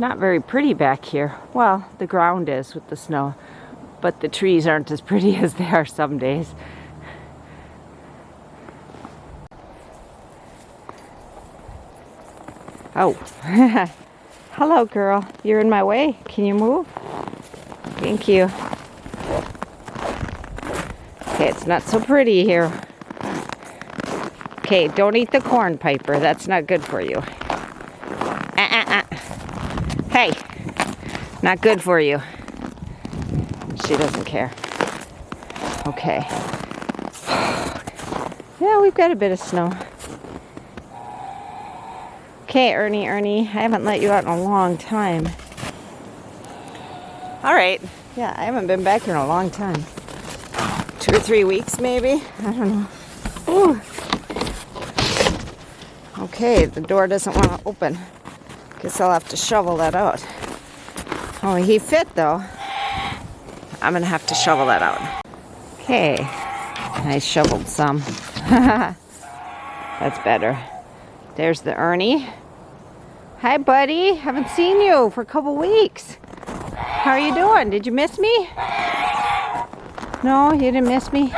not very pretty back here. Well, the ground is with the snow, but the trees aren't as pretty as they are some days. Oh, hello girl, you're in my way. Can you move? Thank you. Okay, it's not so pretty here. Okay, don't eat the corn, Piper. That's not good for you. Hey, not good for you. She doesn't care. Okay. Yeah, we've got a bit of snow. Okay, Ernie, I haven't let you out in a long time. All right. Yeah, I haven't been back here in a long time. 2 or 3 weeks, maybe? I don't know. Ooh. Okay, the door doesn't want to open. Guess I'll have to shovel that out. Oh, he fit, though. I'm going to have to shovel that out. Okay. I shoveled some. That's better. There's the Ernie. Hi, buddy. Haven't seen you for a couple weeks. How are you doing? Did you miss me? No, you didn't miss me?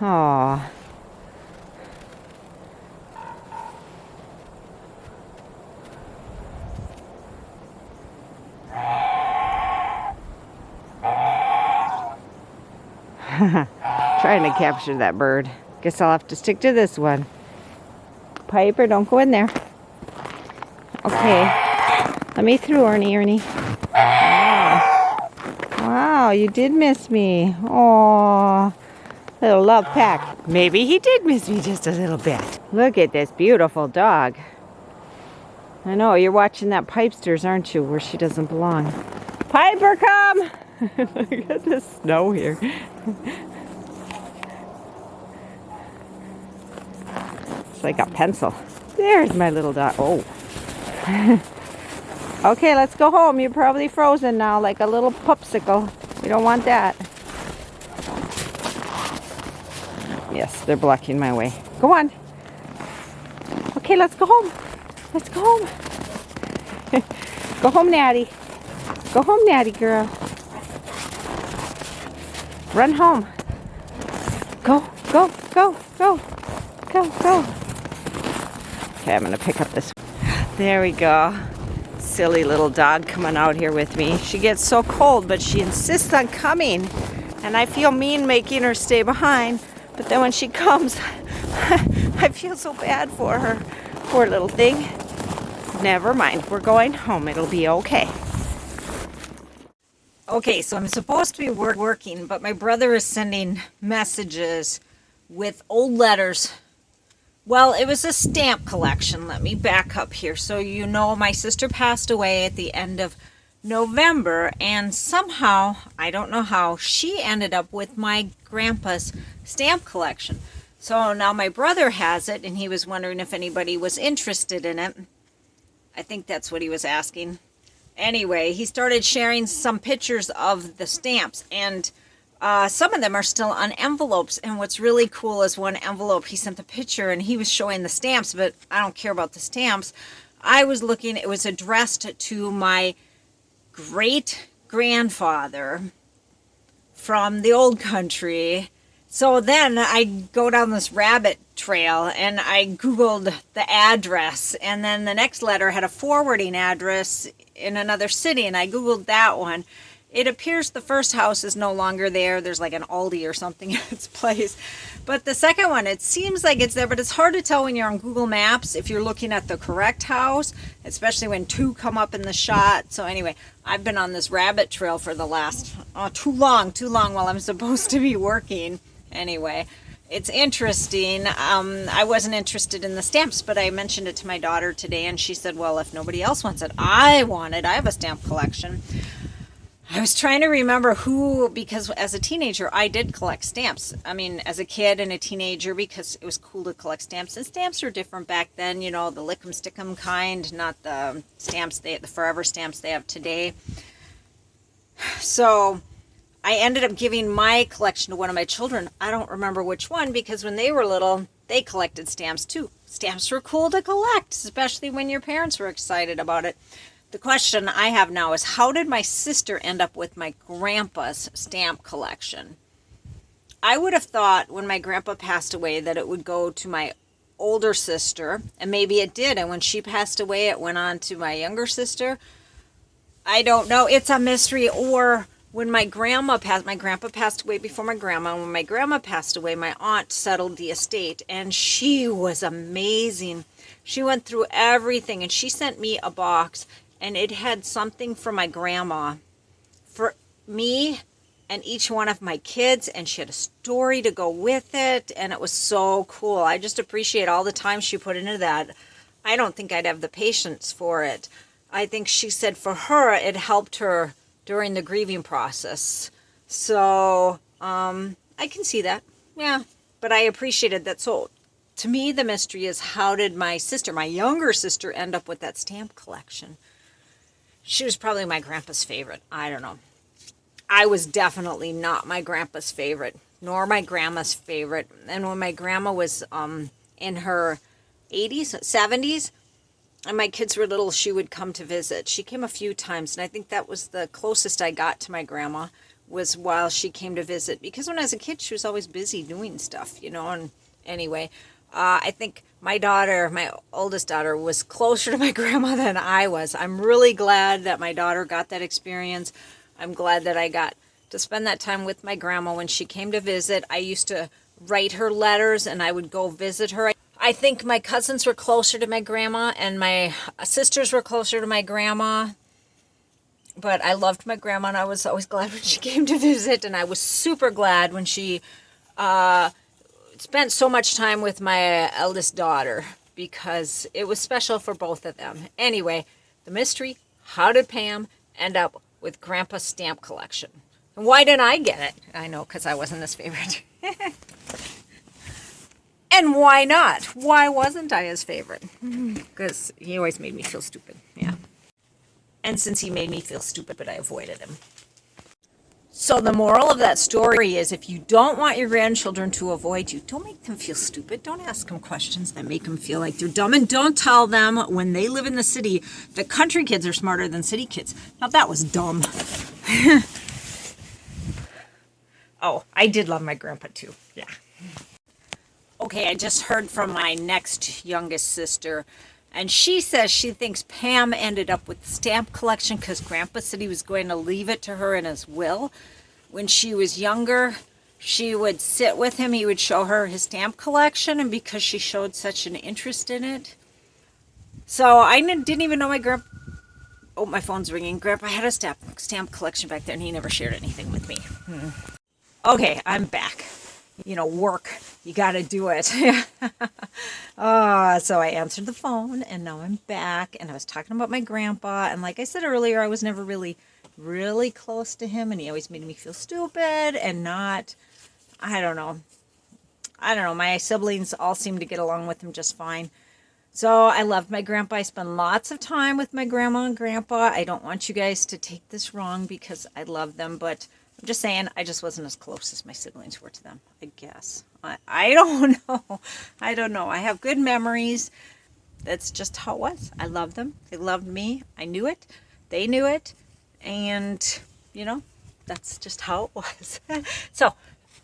Aw. Trying to capture that bird. Guess I'll have to stick to this one. Piper, don't go in there. Okay. Let me through, Ernie. Wow. Wow, you did miss me. Aw. Little love pack. Maybe he did miss me just a little bit. Look at this beautiful dog. I know, you're watching that Pipesters, aren't you, where she doesn't belong. Piper, come! Look at the snow here. It's like a pencil. There's my little dog. Oh. Okay, let's go home. You're probably frozen now like a little popsicle. You don't want that. Yes, they're blocking my way. Go on. Okay, let's go home. Let's go home. Go home, Natty. Go home, Natty girl. Run home. Go, go, go, go. Go, go. Okay, I'm going to pick up this. There we go. Silly little dog coming out here with me. She gets so cold, but she insists on coming. And I feel mean making her stay behind. But then when she comes, I feel so bad for her. Poor little thing. Never mind. We're going home. It'll be okay. Okay, so I'm supposed to be working, but my brother is sending messages with old letters. Well, it was a stamp collection. Let me back up here. So you know my sister passed away at the end of November, and somehow, I don't know how, she ended up with my grandpa's stamp collection. So now my brother has it, and he was wondering if anybody was interested in it. I think that's what he was asking. Anyway, he started sharing some pictures of the stamps, and some of them are still on envelopes. And what's really cool is one envelope, he sent the picture and he was showing the stamps, but I don't care about the stamps. I was looking, it was addressed to my great grandfather from the old country. So then I go down this rabbit trail and I Googled the address, and then the next letter had a forwarding address in another city, and I Googled that one. It appears the first house is no longer there. There's like an Aldi or something in its place. But the second one, it seems like it's there, but it's hard to tell when you're on Google Maps if you're looking at the correct house, especially when two come up in the shot. So anyway, I've been on this rabbit trail for the last, too long while I'm supposed to be working. Anyway, it's interesting. I wasn't interested in the stamps, but I mentioned it to my daughter today, and she said, well, if nobody else wants it, I want it. I have a stamp collection. I was trying to remember who, because as a teenager, I did collect stamps. I mean, as a kid and a teenager, because it was cool to collect stamps. And stamps were different back then, you know, the lick 'em, stick 'em kind, not the stamps, the forever stamps they have today. So I ended up giving my collection to one of my children. I don't remember which one, because when they were little, they collected stamps too. Stamps were cool to collect, especially when your parents were excited about it. The question I have now is, how did my sister end up with my grandpa's stamp collection? I would have thought when my grandpa passed away that it would go to my older sister, and maybe it did. And when she passed away, it went on to my younger sister. I don't know. It's a mystery. Or when my grandpa passed away before my grandma. When my grandma passed away, my aunt settled the estate, and she was amazing. She went through everything, and she sent me a box, and it had something for my grandma, for me, and each one of my kids, and she had a story to go with it, and it was so cool. I just appreciate all the time she put into that. I don't think I'd have the patience for it. I think she said for her, it helped her during the grieving process. So, I can see that. Yeah, but I appreciated that. So, to me, the mystery is, how did my sister, my younger sister, end up with that stamp collection? She was probably my grandpa's favorite. I don't know. I was definitely not my grandpa's favorite, nor my grandma's favorite. And when my grandma was in her 80s, 70s, and my kids were little, she would come to visit. She came a few times, and I think that was the closest I got to my grandma, was while she came to visit. Because when I was a kid, she was always busy doing stuff, you know. And anyway, I think my daughter, my oldest daughter, was closer to my grandma than I was. I'm really glad that my daughter got that experience. I'm glad that I got to spend that time with my grandma when she came to visit. I used to write her letters, and I would go visit her. I think my cousins were closer to my grandma, and my sisters were closer to my grandma. But I loved my grandma, and I was always glad when she came to visit. And I was super glad when she spent so much time with my eldest daughter, because it was special for both of them. Anyway, the mystery, how did Pam end up with Grandpa's stamp collection? And why didn't I get it? I know, because I wasn't his favorite. And why not? Why wasn't I his favorite? Because he always made me feel stupid. Yeah. And since he made me feel stupid, but I avoided him. So the moral of that story is, if you don't want your grandchildren to avoid you, don't make them feel stupid. Don't ask them questions that make them feel like they're dumb. And don't tell them when they live in the city that country kids are smarter than city kids. Now that was dumb. Oh, I did love my grandpa too. Yeah. Okay, I just heard from my next youngest sister, and she says she thinks Pam ended up with the stamp collection because Grandpa said he was going to leave it to her in his will. When she was younger, she would sit with him. He would show her his stamp collection, and because she showed such an interest in it. So I didn't even know my grandpa... Oh, my phone's ringing. Grandpa had a stamp collection back there, and he never shared anything with me. Okay, I'm back. You know, work. You got to do it. So I answered the phone, and now I'm back, and I was talking about my grandpa, and like I said earlier, I was never really close to him, and he always made me feel stupid and not, I don't know, my siblings all seemed to get along with him just fine. So I loved my grandpa. I spent lots of time with my grandma and grandpa. I don't want you guys to take this wrong, because I love them, but I'm just saying, I just wasn't as close as my siblings were to them, I guess. I don't know. I don't know. I have good memories. That's just how it was. I loved them. They loved me. I knew it. They knew it. And, you know, that's just how it was. So,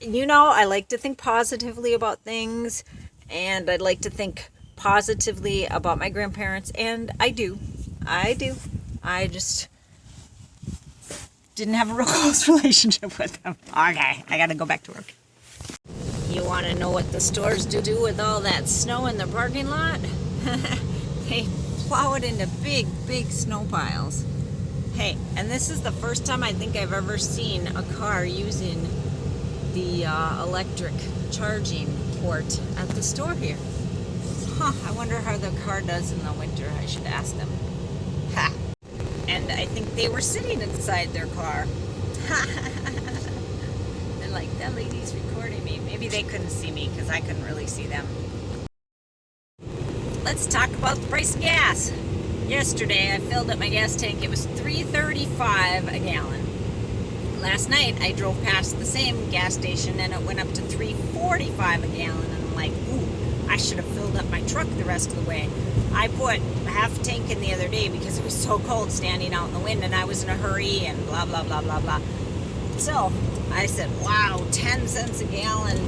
you know, I like to think positively about things. And I'd like to think positively about my grandparents. And I do. I just didn't have a real close relationship with them. Okay, I gotta go back to work. You want to know what the stores do with all that snow in the parking lot? They plow it into big snow piles. Hey, and this is the first time I think I've ever seen a car using the electric charging port at the store here. I wonder how the car does in the winter. I should ask them. Ha! And I think they were sitting inside their car. And like, that lady's recording me. Maybe they couldn't see me because I couldn't really see them. Let's talk about the price of gas. Yesterday I filled up my gas tank. It was $3.35 a gallon. Last night I drove past the same gas station and it went up to $3.45 a gallon. And I'm like, ooh, I should have filled up my truck the rest of the way. I put a half tank in the other day because it was so cold standing out in the wind and I was in a hurry and blah, blah, blah, blah, blah. So I said, wow, 10 cents a gallon.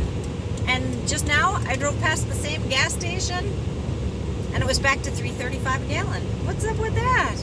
And just now I drove past the same gas station and it was back to $3.35 a gallon. What's up with that?